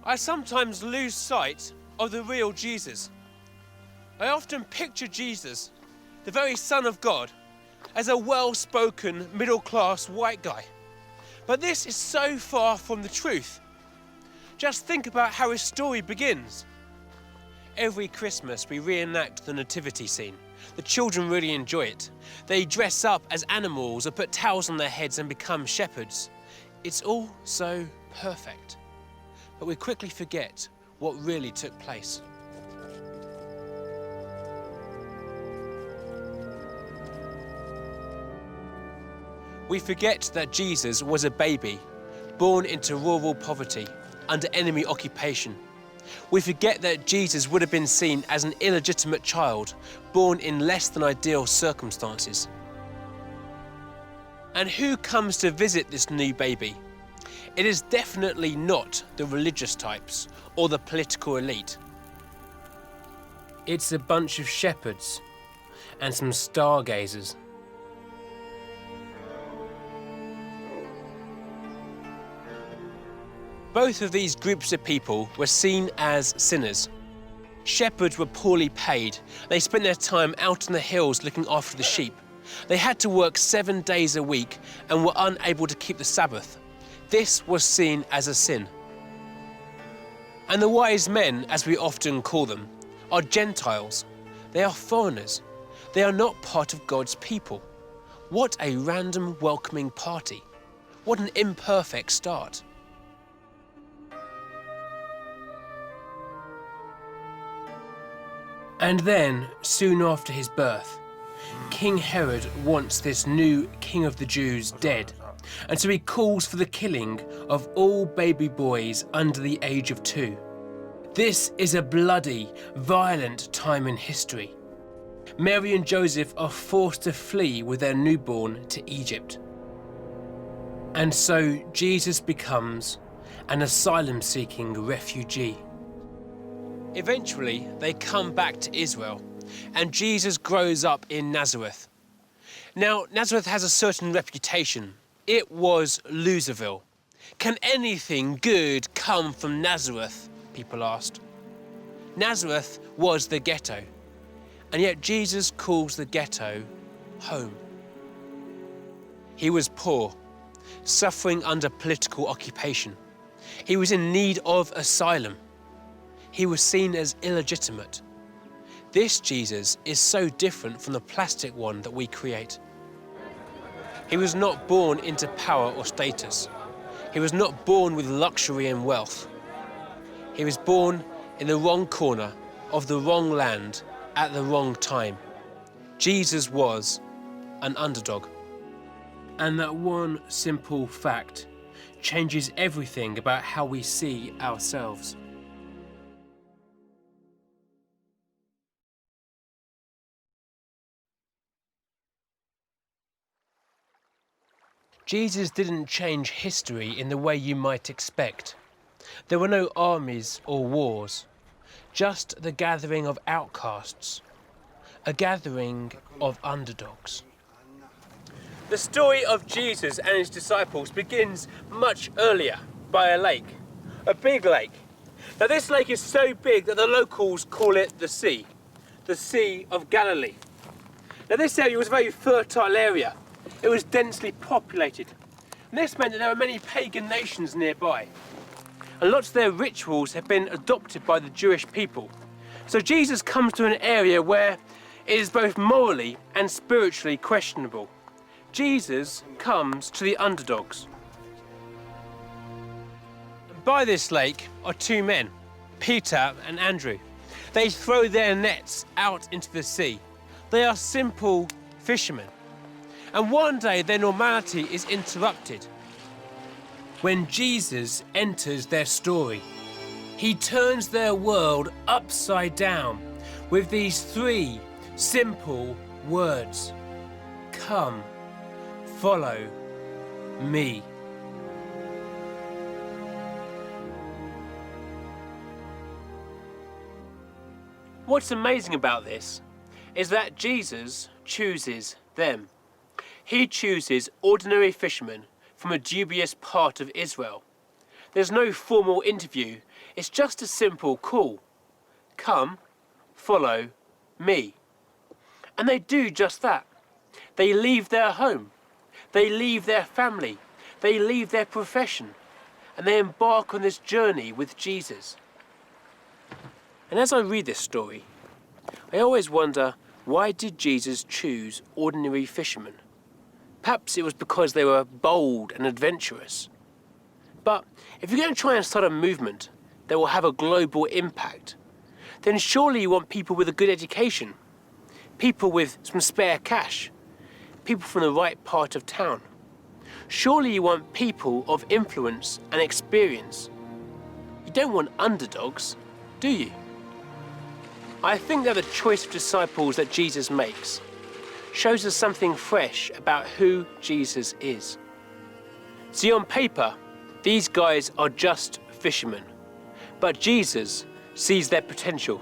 I sometimes lose sight of the real Jesus. I often picture Jesus, the very Son of God, as a well-spoken, middle-class white guy. But this is so far from the truth. Just think about how his story begins. Every Christmas we reenact the nativity scene. The children really enjoy it. They dress up as animals or put towels on their heads and become shepherds. It's all so perfect. But we quickly forget what really took place. We forget that Jesus was a baby, born into rural poverty, under enemy occupation. We forget that Jesus would have been seen as an illegitimate child, born in less than ideal circumstances. And who comes to visit this new baby? It is definitely not the religious types or the political elite. It's a bunch of shepherds and some stargazers. Both of these groups of people were seen as sinners. Shepherds were poorly paid. They spent their time out in the hills looking after the sheep. They had to work 7 days a week and were unable to keep the Sabbath. This was seen as a sin. And the wise men, as we often call them, are Gentiles. They are foreigners. They are not part of God's people. What a random welcoming party. What an imperfect start. And then, soon after his birth, King Herod wants this new king of the Jews dead, and so he calls for the killing of all baby boys under the age of 2. This is a bloody, violent time in history. Mary and Joseph are forced to flee with their newborn to Egypt. And so Jesus becomes an asylum-seeking refugee. Eventually, they come back to Israel, and Jesus grows up in Nazareth. Now, Nazareth has a certain reputation. It was Loserville. Can anything good come from Nazareth? People asked. Nazareth was the ghetto, and yet Jesus calls the ghetto home. He was poor, suffering under political occupation. He was in need of asylum. He was seen as illegitimate. This Jesus is so different from the plastic one that we create. He was not born into power or status. He was not born with luxury and wealth. He was born in the wrong corner of the wrong land at the wrong time. Jesus was an underdog. And that one simple fact changes everything about how we see ourselves. Jesus didn't change history in the way you might expect. There were no armies or wars, just the gathering of outcasts, a gathering of underdogs. The story of Jesus and his disciples begins much earlier, by a lake, a big lake. Now this lake is so big that the locals call it the Sea of Galilee. Now this area was a very fertile area. It was densely populated, and this meant that there were many pagan nations nearby. And lots of their rituals have been adopted by the Jewish people. So Jesus comes to an area where it is both morally and spiritually questionable. Jesus comes to the underdogs. And by this lake are 2 men, Peter and Andrew. They throw their nets out into the sea. They are simple fishermen. And one day their normality is interrupted when Jesus enters their story. He turns their world upside down with these 3 simple words. Come, follow me. What's amazing about this is that Jesus chooses them. He chooses ordinary fishermen from a dubious part of Israel. There's no formal interview. It's just a simple call. Come, follow me. And they do just that. They leave their home. They leave their family. They leave their profession. And they embark on this journey with Jesus. And as I read this story, I always wonder, why did Jesus choose ordinary fishermen? Perhaps it was because they were bold and adventurous. But if you're going to try and start a movement that will have a global impact, then surely you want people with a good education, people with some spare cash, people from the right part of town. Surely you want people of influence and experience. You don't want underdogs, do you? I think that the choice of disciples that Jesus makes shows us something fresh about who Jesus is. See, on paper, these guys are just fishermen, but Jesus sees their potential.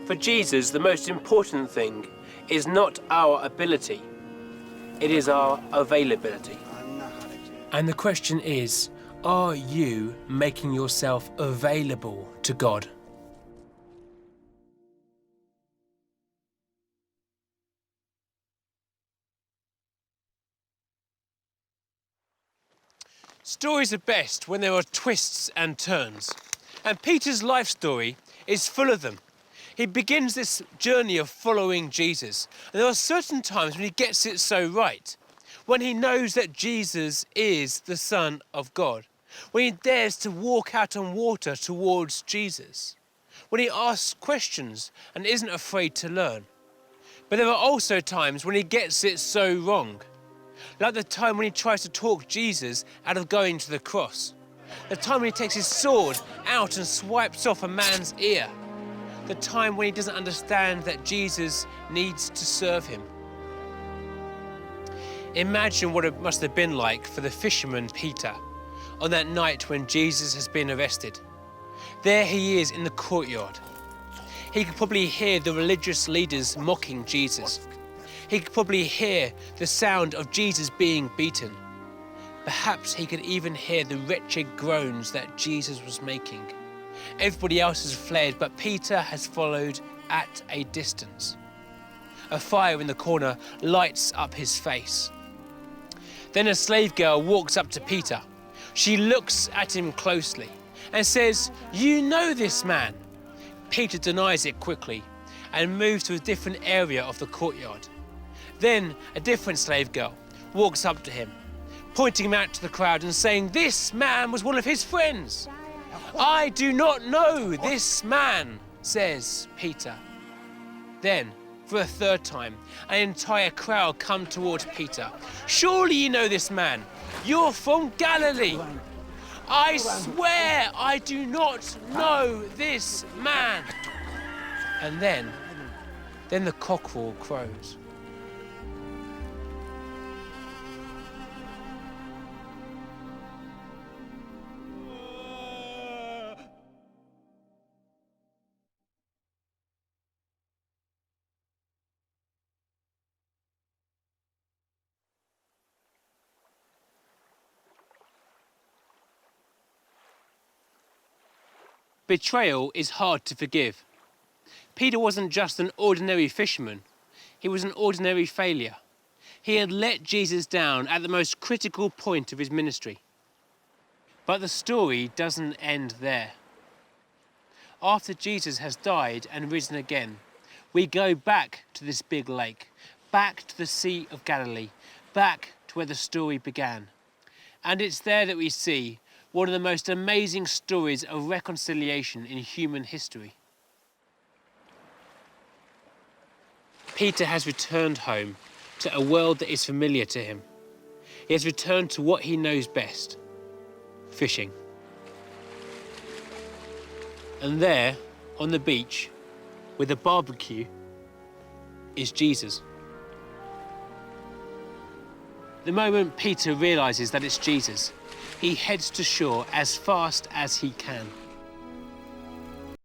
For Jesus, the most important thing is not our ability, it is our availability. And the question is, are you making yourself available to God? Stories are best when there are twists and turns. And Peter's life story is full of them. He begins this journey of following Jesus. And there are certain times when he gets it so right. When he knows that Jesus is the Son of God. When he dares to walk out on water towards Jesus. When he asks questions and isn't afraid to learn. But there are also times when he gets it so wrong. Like the time when he tries to talk Jesus out of going to the cross. The time when he takes his sword out and swipes off a man's ear. The time when he doesn't understand that Jesus needs to serve him. Imagine what it must have been like for the fisherman Peter on that night when Jesus has been arrested. There he is in the courtyard. He could probably hear the religious leaders mocking Jesus. He could probably hear the sound of Jesus being beaten. Perhaps he could even hear the wretched groans that Jesus was making. Everybody else has fled, but Peter has followed at a distance. A fire in the corner lights up his face. Then a slave girl walks up to Peter. She looks at him closely and says, "You know this man." Peter denies it quickly and moves to a different area of the courtyard. Then a different slave girl walks up to him, pointing him out to the crowd and saying, "This man was one of his friends." "I do not know this man," says Peter. Then, for a third time, an entire crowd come towards Peter. "Surely you know this man. You're from Galilee." "I swear I do not know this man." And then the cockerel crows. Betrayal is hard to forgive. Peter wasn't just an ordinary fisherman, he was an ordinary failure. He had let Jesus down at the most critical point of his ministry. But the story doesn't end there. After Jesus has died and risen again, we go back to this big lake, back to the Sea of Galilee, back to where the story began. And it's there that we see one of the most amazing stories of reconciliation in human history. Peter has returned home to a world that is familiar to him. He has returned to what he knows best, fishing. And there, on the beach, with a barbecue, is Jesus. The moment Peter realizes that it's Jesus, he heads to shore as fast as he can.